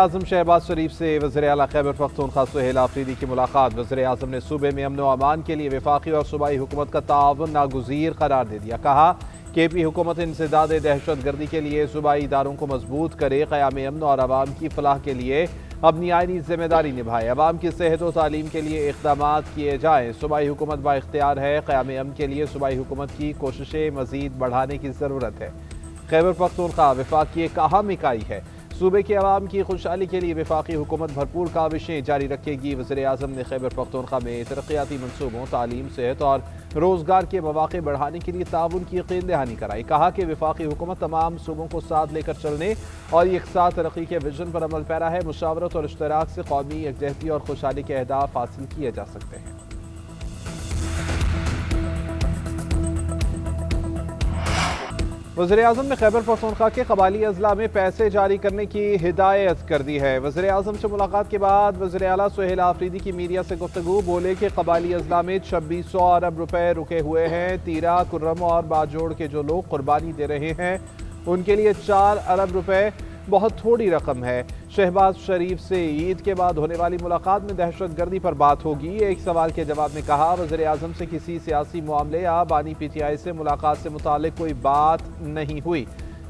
वज़ीर-ए-आज़म शहबाज शरीफ से वज़ीर-ए-आला खैबर पख्तूनख्वा सुहेल आफरीदी की मुलाकात। वज़ीर-ए-आज़म ने सूबे में अमन व अमान के लिए वफाकी और सूबाई हुकूमत का ताउन नागुज़ीर करार दे दिया। कहा KP हुकूमत इंसदाद दहशत गर्दी के लिए सूबाई इदारों को मजबूत करे, क़याम अमन और अवाम की फलाह के लिए अपनी आइनी जिम्मेदारी निभाए, अवाम की सेहत और तालीम के लिए इक़दामात किए जाएँ। सूबाई हुकूमत बाइख्तियार है, क़याम अमन के लिए सूबाई हुकूमत की कोशिशें मज़ीद बढ़ाने की ज़रूरत है। खैबर पख्तूनख्वा वफाकी एक अहम इकाई है। सूबे के अवाम की खुशहाली के लिए वफाकी हुकूमत भरपूर काविशें जारी रखेगी। वज़ीर-ए-आज़म ने खैबर पख्तूनख्वा में तरक्याती मनसूबों, तालीम, सेहत और रोज़गार के मौक़े बढ़ाने के लिए ताउन की यकीन दहानी कराई। कहा कि वफाकी हुकूमत तमाम सूबों को साथ लेकर चलने और यकसा तरक्की के विजन पर अमल पैरा है। मुशावरत और इश्तराक से कौमी यकजहती और खुशहाली के अहदाफ हासिल किए जा सकते हैं। वज़ीर-ए-आज़म ने खैबर पख्तूनख्वा के कबायली अजला में पैसे जारी करने की हिदायत कर दी है। वज़ीर-ए-आज़म से मुलाकात के बाद वज़ीर-ए-आला सुहेल आफरीदी की मीडिया से गुफ्तगू। बोले कि कबायली अजला में 2600 अरब रुपए रुके हुए हैं। तीरा, कुर्रम और बाजोड़ के जो लोग कुर्बानी दे रहे हैं उनके लिए 4 अरब रुपए बहुत थोड़ी रकम है। शहबाज शरीफ से ईद के बाद होने वाली मुलाकात में दहशत गर्दी पर बात होगी। एक सवाल के जवाब में कहा, वज़ीर-ए-आज़म से किसी सियासी मामले या बानी PTI से मुलाकात से मुतालिक कोई बात नहीं हुई।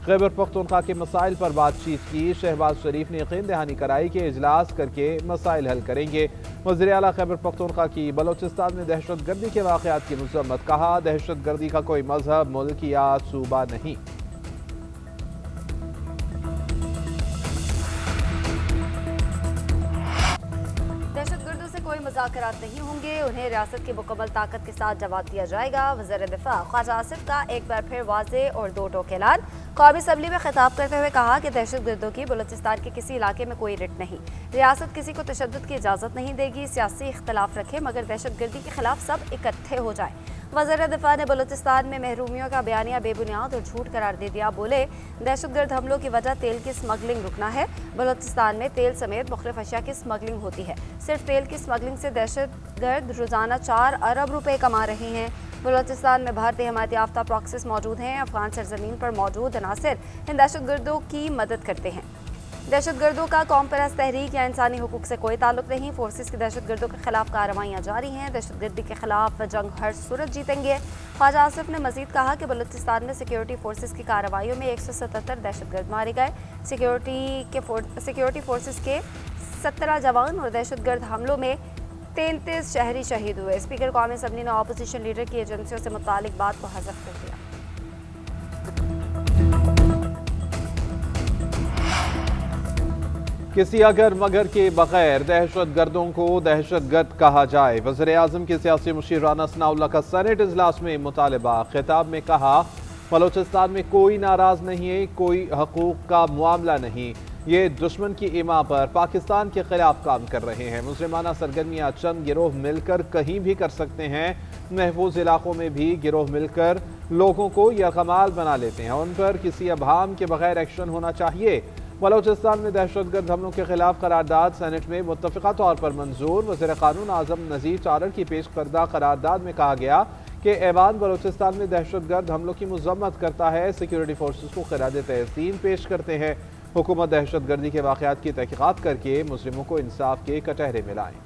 खैबर पख्तूनख्वा के मसाइल पर बातचीत की। शहबाज शरीफ ने यकीन दहानी कराई कि इजलास करके मसाइल हल करेंगे। वज़ीर-ए-आला खैबर पख्तूनख्वा की बलोचिस्तान में दहशत गर्दी के वाक़यात की मज़म्मत। कहा, दहशत गर्दी का कोई मजहब, मुल्क या सूबा नहीं। कोई मुज़ाकरात नहीं होंगे, उन्हें रियासत की मुकम्मल ताकत के साथ जवाब दिया जाएगा। वज़ीर दिफा ख्वाजा आसिफ का एक बार फिर वाज़े और दो टोक ऐलान। कौमी असम्बली में खिताब करते हुए कहा कि दहशत गर्दों की बलूचिस्तान के किसी इलाके में कोई रिट नहीं, रियासत किसी को तशद्दुद की इजाज़त नहीं देगी। सियासी इख्तलाफ रखे मगर दहशत गर्दी के खिलाफ सब इकट्ठे हो जाए। वज़ीर दिफा ने बलूचिस्तान में महरूमियों का बयानिया बेबुनियाद और झूठ करार दे दिया। बोले, दहशत गर्द हमलों की वजह तेल की स्मगलिंग रुकना है। बलूचिस्तान में तेल समेत मुख्तलिफ अशिया की स्मगलिंग होती है। सिर्फ तेल की स्मगलिंग से दहशत गर्द रोजाना 4 अरब रुपए कमा रहे हैं। बलूचिस्तान में भारतीय हमायत याफ्ता प्रॉक्सिस मौजूद हैं। अफगान सरजमीन पर मौजूद अनासर इन दहशत गर्दों की मदद करते हैं। दहशत गर्दों का कौम परस्त तहरीक या इंसानी हुकूक से कोई ताल्लुक नहीं। फोर्सेस की दहशत गर्दों के खिलाफ कार्रवाइयाँ जारी हैं। दहशत गर्दी के खिलाफ जंग हर सूरत जीतेंगे। ख्वाजा आसिफ ने मजीद कहा कि बलूचिस्तान में सिक्योरिटी फोर्सेस की कार्रवाइयों में 177 दहशत गर्द मारे गए। सिक्योरिटी फोर्सेस के 17 जवान और दहशत गर्द हमलों में 33 शहरी शहीद हुए। स्पीकर कौमी असम्बली ने अपोजिशन लीडर की एजेंसियों से मुतालिक बात को हज़फ कर दिया। किसी अगर मगर के बगैर दहशत गर्दों को दहशत गर्द कहा जाए। वज़ीर-ए-आज़म के सियासी मुशीर राना सनाउल्लाह का सेनेट इजलास में मुतालबा। खिताब में कहा, बलूचिस्तान में कोई नाराज नहीं है, कोई हकूक का मामला नहीं। ये दुश्मन की इमा पर पाकिस्तान के खिलाफ काम कर रहे हैं। मुस्लिमाना सरगर्मियाँ चंद गिरोह मिलकर कहीं भी कर सकते हैं। महफूज इलाकों में भी गिरोह मिलकर लोगों को यरगमाल बना लेते हैं। उन पर किसी अभाम के बगैर एक्शन होना चाहिए। बलूचिस्तान में दहशतगर्द हमलों के खिलाफ करारदाद सेनेट में मुत्तफ़िक़ा तौर पर मंजूर। वज़ीर क़ानून आज़म नज़ीर चारर की पेश करदा करारदाद में कहा गया कि ऐवान बलूचिस्तान में दहशतगर्द हमलों की मज़म्मत करता है। सिक्योरिटी फोर्सेस को ख़िराज तहसीन पेश करते हैं। हुकूमत दहशत गर्दी के वाक़यात की तहक़ीक़ात करके मुस्लिमों को इंसाफ के कटहरे में लाएं।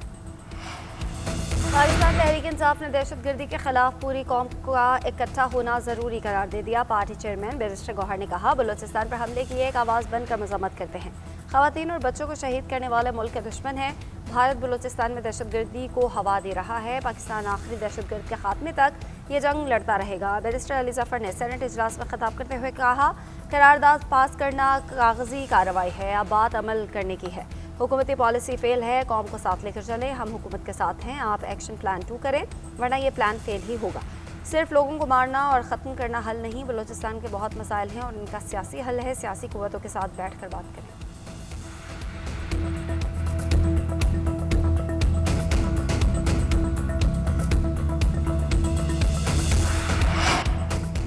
पाकिस्तान तहरीक इंसाफ ने दहशत गर्दी के खिलाफ पूरी कौम का इकट्ठा होना ज़रूरी करार दे दिया। पार्टी चेयरमैन बैरिस्टर गौहर ने कहा, बलूचिस्तान पर हमले की एक आवाज़ बनकर मजम्मत करते हैं। ख़वातीन और बच्चों को शहीद करने वाले मुल्क के दुश्मन हैं। भारत बलूचिस्तान में दहशत गर्दी को हवा दे रहा है। पाकिस्तान आखिरी दहशत गर्द के खात्मे तक ये जंग लड़ता रहेगा। बैरिस्टर अली जफ़र ने सेनेट इजलास में खिताब करते हुए कहा, करारदाद पास करना कागजी कार्रवाई है, अब बात अमल करने की है। हुकूमती पॉलिसी फेल है, कौम को साथ लेकर चलें। हम हुकूमत के साथ हैं, आप एक्शन प्लान 2 करें, वरना ये प्लान फेल ही होगा। सिर्फ लोगों को मारना और ख़त्म करना हल नहीं। बलूचिस्तान के बहुत मसाइल हैं और इनका सियासी हल है। सियासी क़ुव्वतों के साथ बैठ कर बात करें।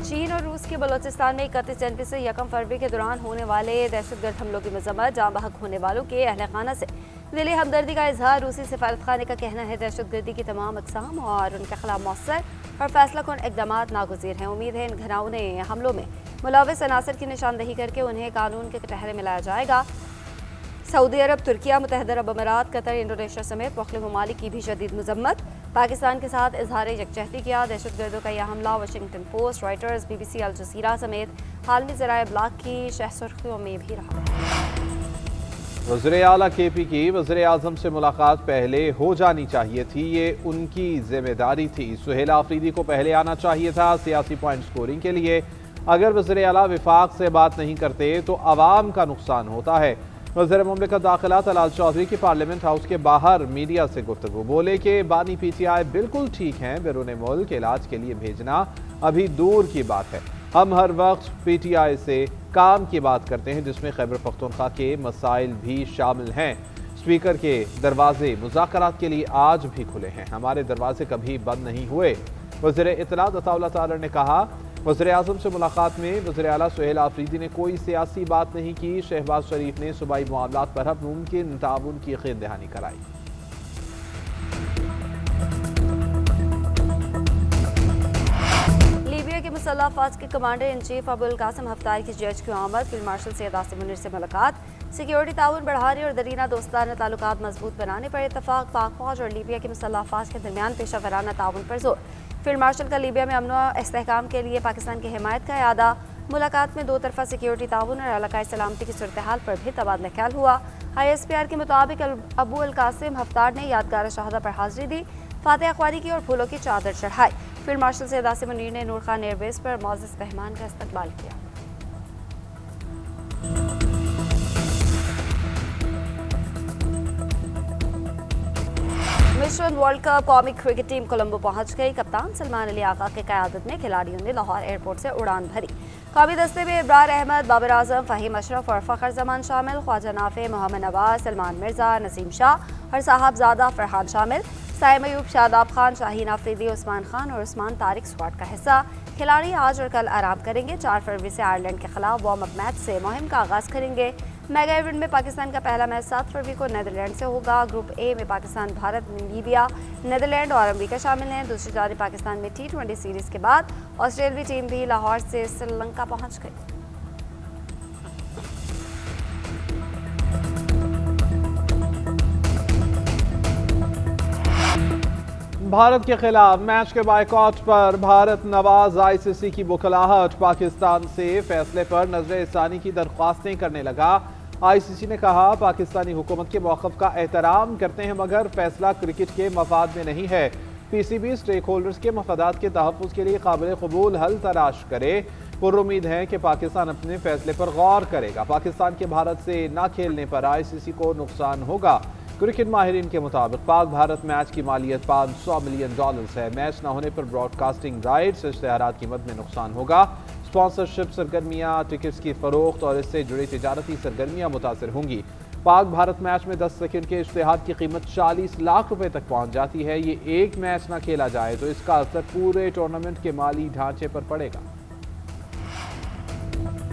चीन और रूस के बलूचिस्तान में 31 जनवरी से 1 फरवरी के दौरान होने वाले दहशतगर्द हमलों की मजम्मत। जाँ बहक होने वालों के अहल खाना से दिली हमदर्दी का इजहार। रूसी सफारत खाने का कहना है, दहशतगर्दी की तमाम अक़साम और उनके खिलाफ मौसर और फैसला कौन इक़दाम नागुज़ीर हैं। उम्मीद है इन घिनौने हमलों में मुलव्वस अनासर की निशानदही करके उन्हें कानून के कटहरे में लाया जाएगा। सऊदी अरब, तुर्किया, मुत्तहदा अरब अमीरात, कतर, इंडोनेशिया समेत मुख्तलिफ ममालिक की भी शदीद मजम्मत। पाकिस्तान के साथ इजहार यकजहती किया। दहशतगर्दों का यह हमला Washington Post, Reuters, BBC, Al Jazeera समेत आलमी ज़राए ब्लॉग की शह सुर्खियों में भी रहा। वज़ीर आला KP की वज़ीर आज़म से मुलाकात पहले हो जानी चाहिए थी, ये उनकी जिम्मेदारी थी। सुहेल आफरीदी को पहले आना चाहिए था सियासी पॉइंट स्कोरिंग के लिए। अगर वज़ीर आला विफाक से बात नहीं करते तो आवाम का नुकसान होता है। वज़ीर मुमलिकत दाखिला तलाल चौधरी की पार्लियामेंट हाउस के बाहर मीडिया से गुफ्तगू, बोले कि बानी PTI बिल्कुल ठीक हैं, बैरून मुल्क इलाज के लिए भेजना अभी दूर की बात है। हम हर वक्त PTI से काम की बात करते हैं जिसमें खैबर पख्तूनख्वा के मसाइल भी शामिल हैं। स्पीकर के दरवाजे मुज़ाकरात के लिए आज भी खुले हैं, हमारे दरवाजे कभी बंद नहीं हुए। वज़ीर इत्तलात अताउल्लाह तारड़ ने कहा, वज़ीर आज़म से मुलाकात में वज़ीर आला सुहेल आफरीदी ने कोई सियासी बात नहीं की। शहबाज शरीफ ने सूबाई मामलात पर हर मुमकिन ताउन की यकीन दहानी कराई। लीबिया के मुसल्लह अफवाज के commander in chief Abul Qasim Haftar की JHQ आमद। फील्ड मार्शल सैयद आसिम मुनीर से मुलाकात। सिक्योरिटी ताउन बढ़ाने और दरीना दोस्ताना ताल्लुकात मजबूत बनाने पर इतफाक। पाक फौज और लीबिया के मुसल्लह अफवाज के दरमियान पेशा वराना ताउन पर जोर। फील्ड मार्शल का लीबिया में अमन व इस्तेहकाम के लिए पाकिस्तान की हिमायत का इरादा। मुलाकात में दो तरफा सिक्योरिटी ताउन और इलाकाई सलामती की सूरत हाल पर भी तबादला ख्याल हुआ। ISPR के मुताबिक अबू अल कासिम हफ्तार ने यादगार शहादा पर हाजिरी दी, फातह अख्वारी की और फूलों की चादर चढ़ाई। फील्ड मार्शल सैयद आसिम मुनीर ने नूर खान एयरबेस पर मोअज़्ज़ज़ मेहमान का इस्तकबाल किया। मिशन वर्ल्ड कप कौमी क्रिकेट टीम कोलंबो पहुंच गई। कप्तान सलमान अली आगा की क़यादत में खिलाड़ियों ने लाहौर एयरपोर्ट से उड़ान भरी। कौमी दस्ते में इब्रार अहमद, बाबर आजम, फ़हीम अशरफ और फ़खर जमान शामिल। ख्वाजा नाफे, मोहम्मद नवाज, सलमान मिर्जा, नसीम शाह और साहबजादा फरहान शामिल। साइम अयूब, शादाब खान, शाहीन आफरीदी, उस्मान खान और उस्मान तारिक स्क्वाड का हिस्सा। खिलाड़ी आज और कल आराम करेंगे। 4 फरवरी से आयरलैंड के खिलाफ वार्म अप मैच से मुहिम का आगाज करेंगे। मेगा इवेंट में पाकिस्तान का पहला मैच 7 फरवरी को नीदरलैंड से होगा। ग्रुप A में पाकिस्तान, भारत, लीबिया, नीदरलैंड और अमेरिका शामिल हैं। दूसरी जानिब पाकिस्तान में T20 सीरीज के बाद ऑस्ट्रेलियावी टीम भी लाहौर से श्रीलंका पहुंच गई। भारत के खिलाफ मैच के बायकॉट पर भारत नवाज ICC की बुखलाहट। पाकिस्तान से फैसले पर नजर-ए-सानी की दरख्वास्तें करने लगा। ICC ने कहा, पाकिस्तानी हुकूमत के मौक़िफ़ का एहतराम करते हैं मगर फैसला क्रिकेट के मफाद में नहीं है। PCB स्टेक होल्डर्स के मफादात के तहफ़्फ़ुज़ के लिए काबिल क़बूल हल तलाश करे। पुरुम्मीद है कि पाकिस्तान अपने फैसले पर गौर करेगा। पाकिस्तान के भारत से न खेलने पर ICC को नुकसान होगा। क्रिकेट माहिरीन के मुताबिक पाक भारत मैच की मालियत $500 मिलियन है। मैच न होने पर ब्रॉडकास्टिंग राइट्स, इश्तेहारात कीमत में नुकसान होगा। स्पॉन्सरशिप सरगर्मियाँ, टिकट्स की फरोख्त और इससे जुड़ी तिजारती सरगर्मियाँ मुतासर होंगी। पाक भारत मैच में 10 सेकंड के इश्तेहार की कीमत 40 लाख रुपए तक पहुंच जाती है। ये एक मैच ना खेला जाए तो इसका असर पूरे टूर्नामेंट के माली ढांचे पर पड़ेगा।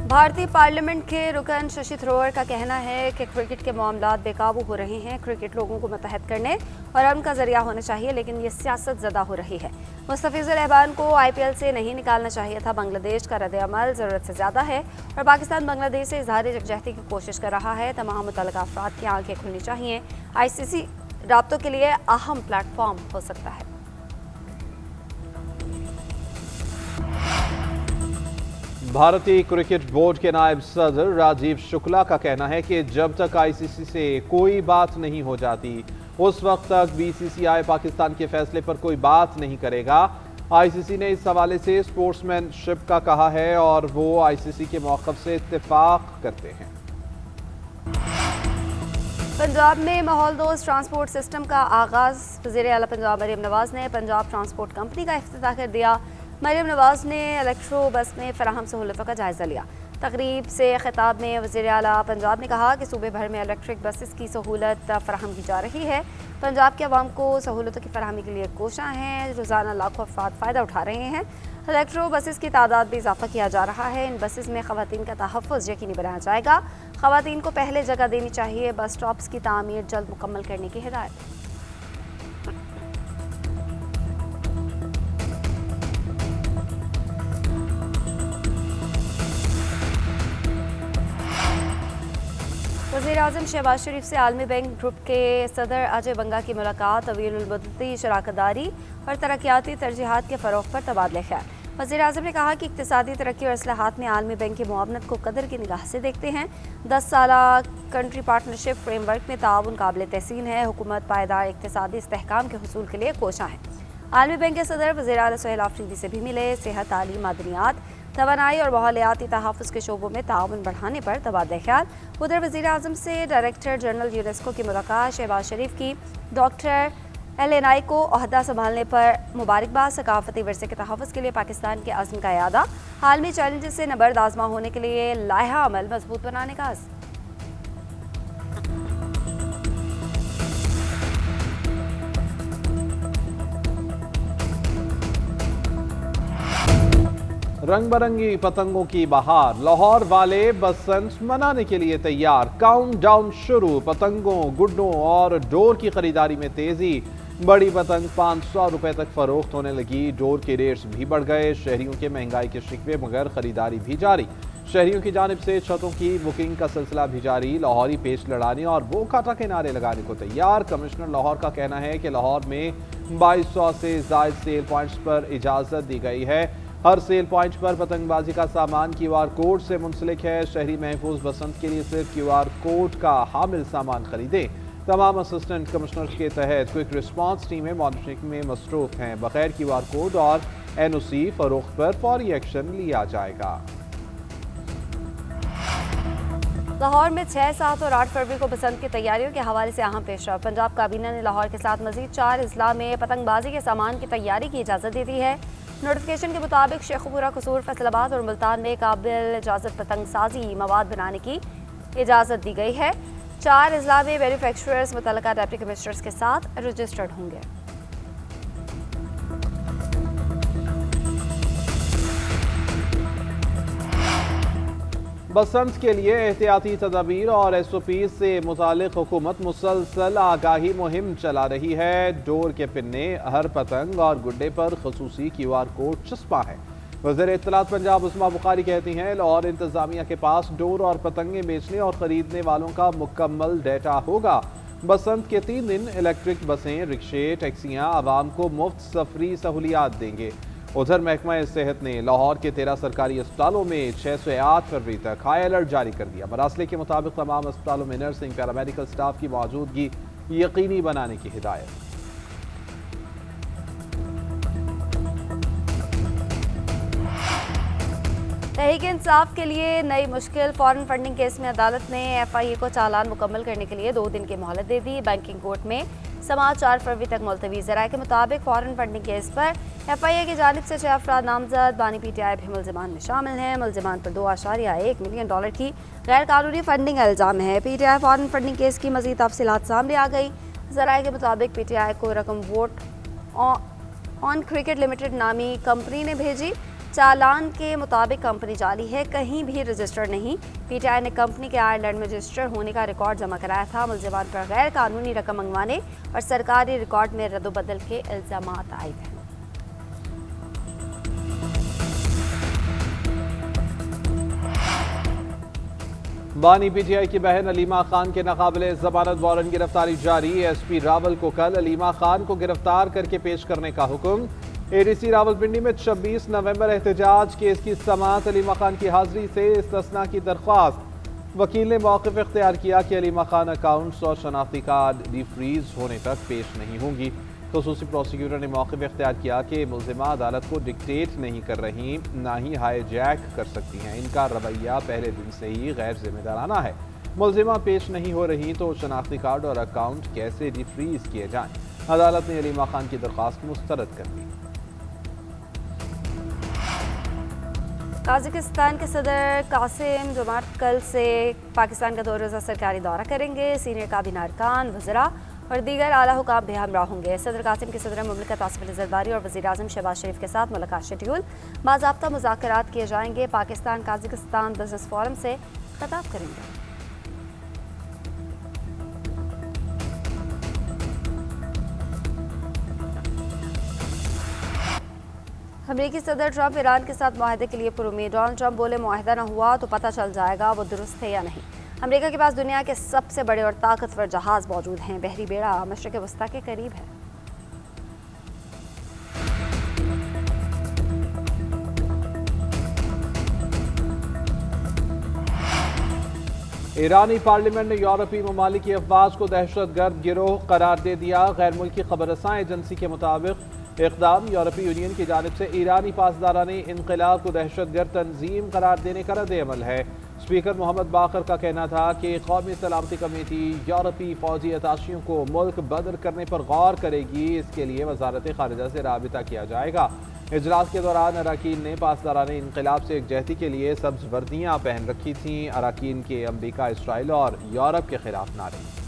भारतीय पार्लियामेंट के रुकन शशि थरूर का कहना है कि क्रिकेट के मामलात बेकाबू हो रहे हैं। क्रिकेट लोगों को मुत्तहद करने और अमन का जरिया होना चाहिए, लेकिन ये सियासत ज़दा हो रही है। मुस्तफिजुल रहमान को IPL से नहीं निकालना चाहिए था। बांग्लादेश का रद्द-ए-अमल ज़रूरत से ज़्यादा है और पाकिस्तान बांग्लादेश से इजहार यकजहती की कोशिश कर रहा है। तमाम मुतल्लिक़ा अफराद की आंखें खुलनी चाहिए। ICC राब्तों के लिए अहम प्लेटफॉर्म हो सकता है। भारतीय क्रिकेट बोर्ड के नायब सदर राजीव शुक्ला का कहना है कि जब तक ICC से कोई बात नहीं हो जाती उस वक्त तक BCCI पाकिस्तान के फैसले पर कोई बात नहीं करेगा। ICC ने इस हवाले से स्पोर्ट्समैनशिप का कहा है और वो ICC के मौक़िफ़ से इत्तेफाक करते हैं। पंजाब में माहौल दोस्त ट्रांसपोर्ट सिस्टम का आगाज़। वज़ीर आला पंजाब मरियम नवाज ने पंजाब ट्रांसपोर्ट कंपनी का इफ्तिताह कर दिया। मरियम नवाज ने इलेक्ट्रो बस में फराहम सहूलतों का जायज़ा लिया। तकरीब से खिताब में वज़ीर आला पंजाब ने कहा कि सूबे भर में इलेक्ट्रिक बसेस की सहूलत फराहम की जा रही है। पंजाब के अवाम को सहूलतों की फराहमी के लिए कोशिश हैं। रोज़ाना लाखों अफराद फ़ायदा उठा रहे हैं। इलेक्ट्रो बसेस की तादाद में इजाफा किया जा रहा है। इन बसेस में ख़वातीन का तहफ़्फ़ुज़ यकीनी बनाया जाएगा। ख़वातीन को पहले जगह देनी चाहिए। बस स्टॉप्स की तामीर जल्द मुकम्मल करने की हिदायत। वज़ीर-ए-आज़म शहबाज शरीफ से आलमी बैंक ग्रुप के सदर अजय बंगा की मुलाकात तवील-उल-मुद्दती शराकतदारी और तरक्याती तरजीहात के फ़रोग़ पर तबादला ख्याल। वज़ीर-ए-आज़म ने कहा कि इक़्तिसादी तरक्की और इस्लाहात में आलमी बैंक की मुआवनत को कदर की निगाह से देखते हैं। 10 साला कंट्री पार्टनरशिप फ्रेमवर्क में ताउन काबिल तहसीन है। हुकूमत पायदार इक़्तिसादी इस्तेहकाम के हुसूल के लिए कोशा है। आलमी बैंक के सदर वज़ीर आला सुहेल आफरीदी से भी मिले। सेहत, तालीम, मादनियात, तवानाई और माहौलियाती तहफ़्फ़ुज़ के शोबों में ताउन बढ़ाने पर तबादला ख्याल। उधर वज़ीर-ए-आज़म से डायरेक्टर जनरल यूनेस्को की मुलाकात। शहबाज शरीफ की डॉक्टर एल.एन.आई को ओहदा संभालने पर मुबारकबाद। सकाफती विरसे के तहफ़्फ़ुज़ के लिए पाकिस्तान के अज़्म का यादा। आलमी चैलेंजेस से नबर्द आज़मा होने के लिए लाइहा अमल मजबूत बनाने का अज़्म। रंग बरंगी पतंगों की बहार, लाहौर वाले बसंत मनाने के लिए तैयार। काउंटडाउन शुरू। पतंगों, गुड्डों और डोर की खरीदारी में तेजी। बड़ी पतंग 500 रुपए तक फरोख्त होने लगी। डोर के रेट्स भी बढ़ गए। शहरियों के महंगाई के शिकवे मगर खरीदारी भी जारी। शहरियों की जानिब से छतों की बुकिंग का सिलसिला भी जारी। लाहौरी पेश लड़ाने और वो काटा के नारे लगाने को तैयार। कमिश्नर लाहौर का कहना है कि लाहौर में 2200 से ज़ायद सेल पॉइंट्स पर इजाज़त दी गई है। हर सेल पॉइंट पर पतंगबाजी का सामान QR कोड से मुंसलिक है। शहरी महफूज बसंत के लिए सिर्फ QR कोड का हामिल सामान खरीदें। तमाम असिस्टेंट कमिश्नर के तहत क्विक रिस्पांस टीमें मॉनिटरिंग में मसरूफ हैं। बगैर QR कोड और NOC फरोख्त पर फौरी एक्शन लिया जाएगा। लाहौर में 6, 7 और 8 फरवरी को बसंत की तैयारियों के हवाले से अहम पेशरफ। पंजाब काबीना ने लाहौर के साथ मजीद 4 अजला में पतंगबाजी के सामान की तैयारी की इजाज़त दे दी है। नोटिफिकेशन के मुताबिक शेखुपुरा, कसूर, फैसलाबाद और मुल्तान में काबिल इजाज़त पतंग साजी मवाद बनाने की इजाज़त दी गई है। 4 अजला में मैन्युफैक्चरर्स मुतल्लिका डिप्टी कमिश्नर्स के साथ रजिस्टर्ड होंगे। बसंत के लिए एहतियाती तदाबीर और SOP से मुतालिक हुकूमत मुसलसल आगाही मुहिम चला रही है। डोर के पिन्ने, हर पतंग और गुड्डे पर खसूसी QR कोड चस्पा है। वज़ीर इत्तलात पंजाब उस्मा बुखारी कहती हैं, लाहौर इंतजामिया के पास डोर और पतंगे बेचने और ख़रीदने वालों का मुकम्मल डेटा होगा। बसंत के 3 दिन इलेक्ट्रिक बसें, रिक्शे, टैक्सियाँ आवाम को मुफ्त सफरी सहूलियात देंगे। उधर महकमा सेहत ने लाहौर के 13 सरकारी अस्पतालों में 6 से 8 फरवरी तक हाई अलर्ट जारी कर दिया। मरासले के मुताबिक तमाम अस्पतालों में नर्सिंग, पैरामेडिकल स्टाफ की मौजूदगी यकीनी बनाने की हिदायत। तहरीक इंसाफ के लिए नई मुश्किल। फॉरेन फंडिंग केस में अदालत ने FIA को चालान मुकम्मल करने के लिए 2 दिन की मोहलत दे दी। बैंकिंग कोर्ट में समाअत 4 फरवरी तक मुलतवी। ज़राए के मुताबिक फॉरेन फंडिंग केस पर FIA की जानिब से 6 अफराद नामजद। बानी PTI भी मुलजिमान में शामिल हैं। मुलजिमान पर $2.1 मिलियन की गैर कानूनी फंडिंग का इल्ज़ाम है। PTI फॉरेन फंडिंग केस की मज़ीद तफसीलात सामने आ गई। ज़राए के मुताबिक PTI को रकम वोट ऑन क्रिकेट लिमिटेड नामी कंपनी ने भेजी। चालान के मुताबिक कंपनी जाली है, कहीं भी रजिस्टर्ड नहीं। PTI ने कंपनी के आयरलैंड में रजिस्टर होने का रिकॉर्ड जमा कराया था। मुलजिमान पर गैर कानूनी रकम मंगवाने और सरकारी रिकॉर्ड में रद्दोबदल के इल्ज़ाम आयद हैं। बानी PTI की बहन अलीमा खान के नाकाबिले जमानत वारंट गिरफ्तारी जारी। SP रावल को कल अलीमा खान को गिरफ्तार करके पेश करने का हुक्म। ADC रावलपिंडी में 26 नवंबर एहतजाज केस की समाअत। अलीमा खान की हाजिरी से इस्तिस्ना की दरख्वास्त। वकील ने मौक़िफ़ इख्तियार किया कि अलीमा खान अकाउंट्स और शनाख्ती कार्ड डिफ्रीज होने तक पेश नहीं होंगी। खुसूसी प्रोसिक्यूटर ने मौक़िफ़ इख्तियार किया कि मुल्ज़िमा अदालत को डिक्टेट नहीं कर रही, ना ही हाईजैक कर सकती हैं। इनका रवैया पहले दिन से ही गैर जिम्मेदाराना है। मुल्ज़िमा पेश नहीं हो रही तो शनाख्ती कार्ड और अकाउंट कैसे डिफ्रीज किए जाएँ। अदालत ने अलीमा खान की दरख्वास्त मुस्तरद कर दी। ताजिकिस्तान के सदर कासिम जोमार्ट कल से पाकिस्तान का 2 रोज़ा सरकारी दौरा करेंगे। सीनियर काबीना अरकान, वज़रा और दीगर आला हुकाम भी हमरा होंगे। सदर कासिम के सदर मुमलिकत आसिफ अली ज़रदारी और वज़ीर-ए-आज़म शहबाज शरीफ के साथ मुलाकात शेड्यूल। बाज़ाब्ता मुज़ाकरात किए जाएंगे। पाकिस्तान ताजिकिस्तान बिज़नेस फोरम से खिताब करेंगे। अमेरिकी सदर ट्रंप ईरान के साथ मुआहदे के लिए पुरुमीद। डोनाल्ड ट्रंप बोले, मुआहदा न हुआ तो पता चल जाएगा वो दुरुस्त है या नहीं। अमेरिका के पास दुनिया के सबसे बड़े और ताकतवर जहाज़ मौजूद हैं। बहरी बेड़ा मशरिक़ वस्ता के करीब है। ईरानी पार्लियामेंट ने यूरोपीय ममालिक की अफवाज को दहशतगर्द गिरोह करार दे दिया। गैर मुल्की खबररसां एजेंसी के मुताबिक इक़दाम यूरोपीय यूनियन की जानिब से ईरानी पासदारानी इनक़िलाब को दहशतगर्द तंजीम करार देने का रद्द अमल है। स्पीकर मोहम्मद बाकर का कहना था कि कौमी सलामती कमेटी यूरोपीय फौजी अताशियों को मुल्क बदर करने पर गौर करेगी। इसके लिए वजारत खारिजा से राबिता किया जाएगा। इजलास के दौरान अरकान ने पासदारान इनक़िलाब से एकजहती के लिए सब्ज़ वर्दियाँ पहन रखी थीं। अरकान के अमरीका, इसराइल और यूरोप के खिलाफ नारे।